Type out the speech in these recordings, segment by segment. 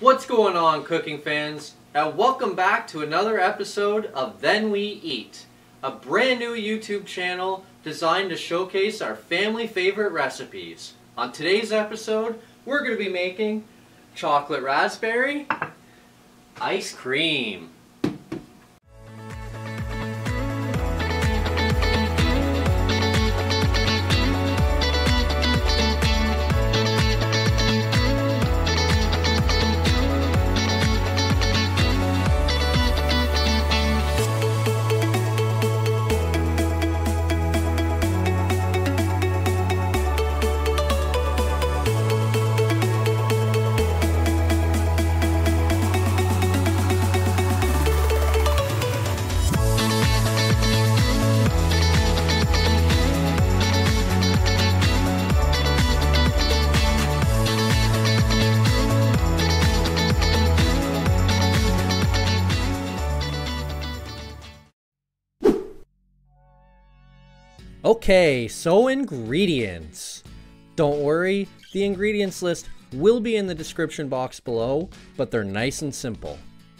What's going on, cooking fans? And welcome back to another episode of Then We Eat, a brand new YouTube channel designed to showcase our family favorite recipes. On today's episode, we're going to be making chocolate raspberry ice cream. Okay, so ingredients. Don't worry, the ingredients list will be in the description box below, but they're nice and simple.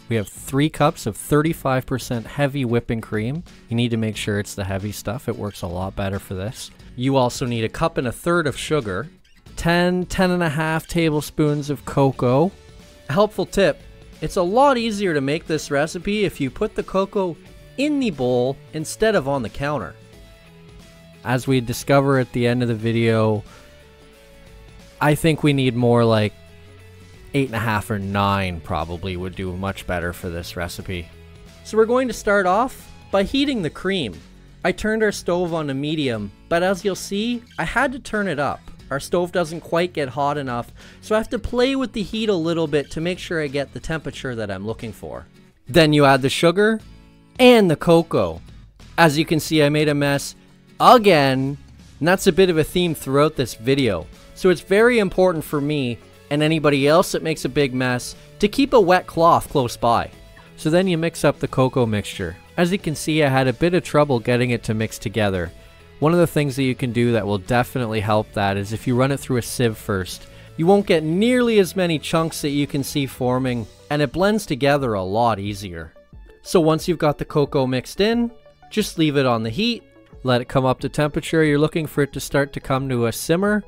We have 3 cups of 35% heavy whipping cream. You need to make sure it's the heavy stuff, it works a lot better for this. You also need 1.3 cups of sugar, 10.5 tablespoons of cocoa. A helpful tip, it's a lot easier to make this recipe if you put the cocoa in the bowl instead of on the counter. As we discover at the end of the video, I think we need more like 8.5 or 9 probably would do much better for this recipe. So we're going to start off by heating the cream. I turned our stove on to medium, but as you'll see, I had to turn it up. Our stove doesn't quite get hot enough, so I have to play with the heat a little bit to make sure I get the temperature that I'm looking for. Then you add the sugar and the cocoa. As you can see, I made a mess again, and that's a bit of a theme throughout this video. So it's very important for me and anybody else that makes a big mess to keep a wet cloth close by. So then you mix up the cocoa mixture. As you can see, I had a bit of trouble getting it to mix together. One of the things that you can do that will definitely help that is if you run it through a sieve first. You won't get nearly as many chunks that you can see forming, and it blends together a lot easier. So once you've got the cocoa mixed in, just leave it on the heat. Let it come up to temperature. You're looking for it to start to come to a simmer.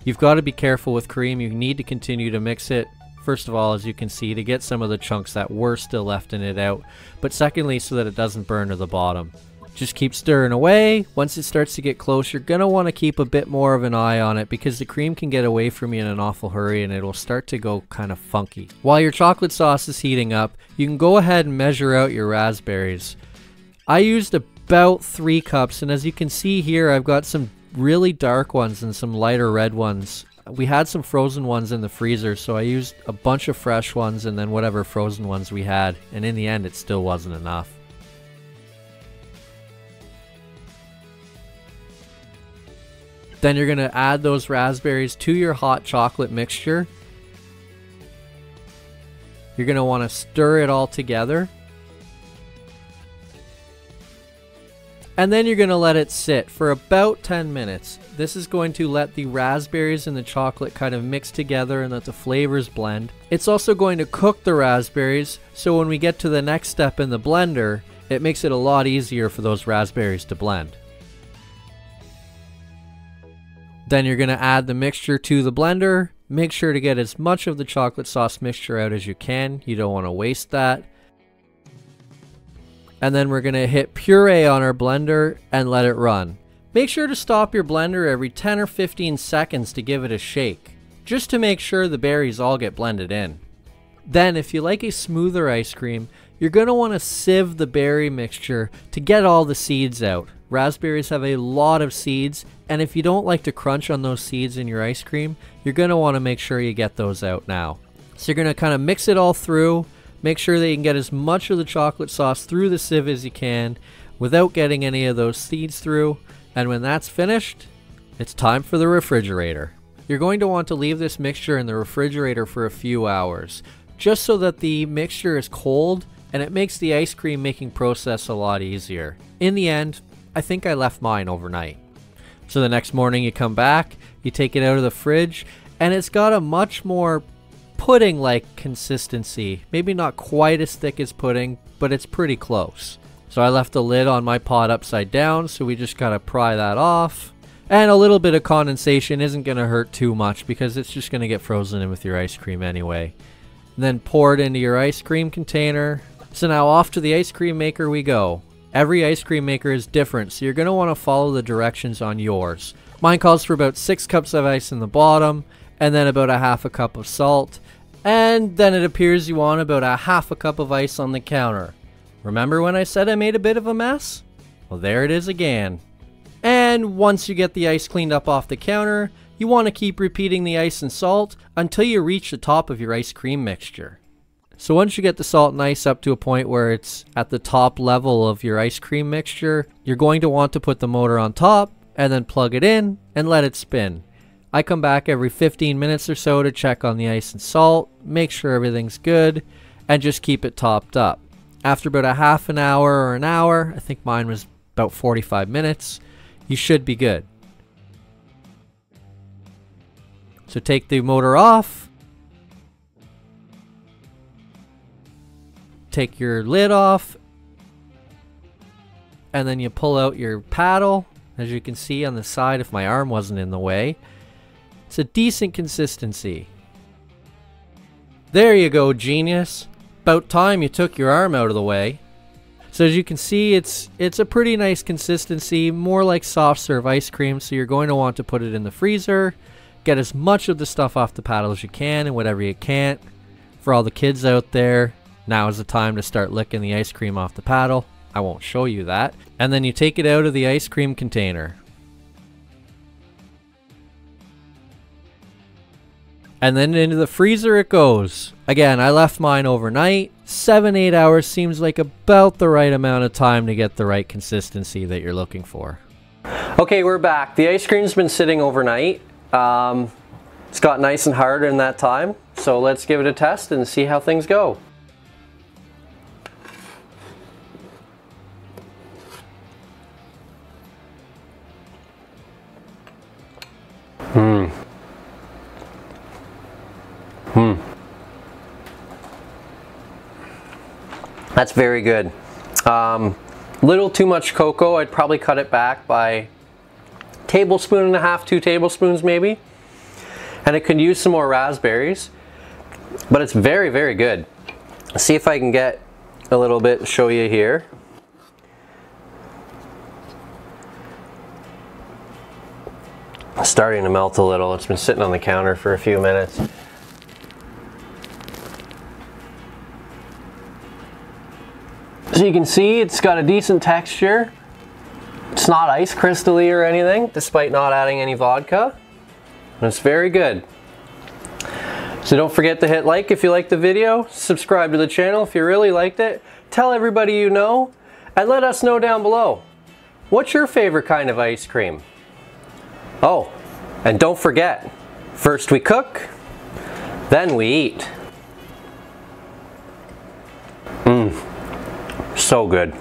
You've got to be careful with cream. You need to continue to mix it. First of all, as you can see, to get some of the chunks that were still left in it out. But secondly, so that it doesn't burn to the bottom. Just keep stirring away. Once it starts to get close, you're going to want to keep a bit more of an eye on it because the cream can get away from you in an awful hurry and it will start to go kind of funky. While your chocolate sauce is heating up, you can go ahead and measure out your raspberries. I used about 3 cups, and as you can see here, I've got some really dark ones and some lighter red ones. We had some frozen ones in the freezer, so I used a bunch of fresh ones and then whatever frozen ones we had, and in the end it still wasn't enough. Then you're going to add those raspberries to your hot chocolate mixture. You're going to want to stir it all together. And then you're going to let it sit for about 10 minutes. This is going to let the raspberries and the chocolate kind of mix together and let the flavors blend. It's also going to cook the raspberries, so when we get to the next step in the blender, it makes it a lot easier for those raspberries to blend. Then you're going to add the mixture to the blender. Make sure to get as much of the chocolate sauce mixture out as you can. You don't want to waste that. And then we're going to hit puree on our blender and let it run. Make sure to stop your blender every 10 or 15 seconds to give it a shake, just to make sure the berries all get blended in. Then if you like a smoother ice cream, you're going to want to sieve the berry mixture to get all the seeds out. Raspberries have a lot of seeds, and if you don't like to crunch on those seeds in your ice cream, you're going to want to make sure you get those out now. So you're going to kind of mix it all through. Make sure that you can get as much of the chocolate sauce through the sieve as you can without getting any of those seeds through. And when that's finished, it's time for the refrigerator. You're going to want to leave this mixture in the refrigerator for a few hours, just so that the mixture is cold and it makes the ice cream making process a lot easier. In the end, I think I left mine overnight. So the next morning you come back, you take it out of the fridge, and it's got a much more pudding-like consistency. Maybe not quite as thick as pudding, but it's pretty close. So I left the lid on my pot upside down, so we just gotta pry that off. And a little bit of condensation isn't gonna hurt too much because it's just gonna get frozen in with your ice cream anyway. And then pour it into your ice cream container. So now off to the ice cream maker we go. Every ice cream maker is different, so you're gonna wanna follow the directions on yours. Mine calls for about 6 cups of ice in the bottom, and then about a half a cup of salt, and then it appears you want about a half a cup of ice on the counter. Remember when I said I made a bit of a mess? Well, there it is again. And once you get the ice cleaned up off the counter, you want to keep repeating the ice and salt until you reach the top of your ice cream mixture. So once you get the salt and ice up to a point where it's at the top level of your ice cream mixture, you're going to want to put the motor on top and then plug it in and let it spin. I come back every 15 minutes or so to check on the ice and salt, make sure everything's good, and just keep it topped up. After about a half an hour or an hour, I think mine was about 45 minutes, you should be good. So take the motor off, take your lid off, and then you pull out your paddle, as you can see on the side if my arm wasn't in the way. It's a decent consistency. There you go, genius. About time you took your arm out of the way. So as you can see, it's a pretty nice consistency, more like soft serve ice cream, so you're going to want to put it in the freezer, get as much of the stuff off the paddle as you can and whatever you can't. For all the kids out there, now is the time to start licking the ice cream off the paddle. I won't show you that. And then you take it out of the ice cream container. And then into the freezer it goes. Again, I left mine overnight. 7-8 hours seems like about the right amount of time to get the right consistency that you're looking for. Okay, we're back. The ice cream's been sitting overnight. It's got nice and hard in that time. So let's give it a test and see how things go. That's very good. Little too much cocoa. I'd probably cut it back by tablespoon and a half, 2 tablespoons maybe. And it could use some more raspberries. But it's very, very good. Let's see if I can get a little bit, show you here. It's starting to melt a little. It's been sitting on the counter for a few minutes. So you can see it's got a decent texture. It's not ice crystal-y or anything, despite not adding any vodka. And it's very good. So don't forget to hit like if you liked the video, subscribe to the channel if you really liked it, tell everybody you know, and let us know down below. What's your favorite kind of ice cream? Oh, and don't forget, first we cook, then we eat. So good.